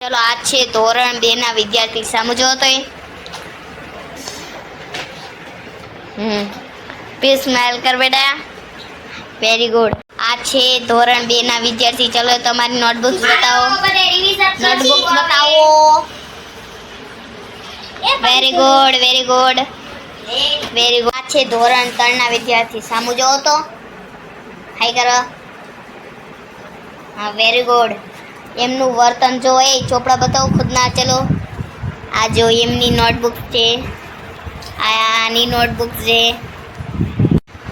ચલો આ છે ધોરણ 2 ના વિદ્યાર્થી, સમજો તો પ્લીઝ સ્માઈલ કર બેટા. Very good. આ છે ધોરણ 2 ના વિદ્યાર્થી. ચલો તમારી નોટબુક્સ બતાવો. નોટબુક્સ બતાવો. Very good, very good, very good. આ છે ધોરણ 3 ના વિદ્યાર્થી, સામુ જોવો તો હાઈ કરો. હા, વેરી ગુડ. એમનું વર્તન જો એ ચોપડા બતાવો ખુદના. ચલો આ જો એમની નોટબુક છે, આની નોટબુક છે.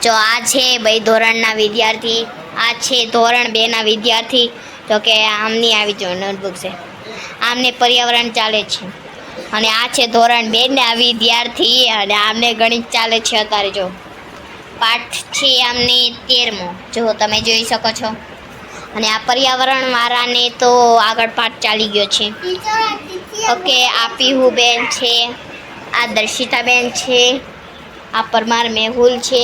જો આ છે ભાઈ ધોરણના વિદ્યાર્થી, આ છે ધોરણ 2 ના વિદ્યાર્થી. તો કે આમની આવી જો નોટબુક છે, આમને પર્યાવરણ ચાલે છે. અને આ છે ધોરણ 2 ના વિદ્યાર્થી અને આમને ગણિત ચાલે છે અત્યારે. જો પાઠ છે આમને 13મો, જો તમે જોઈ શકો છો. અને આ પર્યાવરણ વાળાને તો આગળ પાઠ ચાલી ગયો છે. ઓકે, આ પીહુબેન છે, આ દર્શિતાબેન છે, આ પરમાર મેહુલ છે,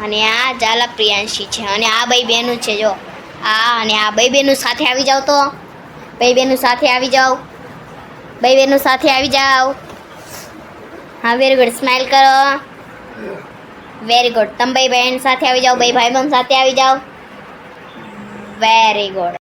અને આ ઝાલા પ્રિયાંશી છે. અને આ બે બહેનું છે જો આ, અને આ બે બહેનું સાથે આવી જાઓ તો. બે બહેનું સાથે આવી જાઓ. બે બહેનું સાથે આવી જાઓ. હા, વેરી ગુડ. સ્માઈલ કરો. Very good. તમે બે બહેન સાથે આવી જાઓ. બે ભાઈ બહેન સાથે આવી જાઓ. Very good.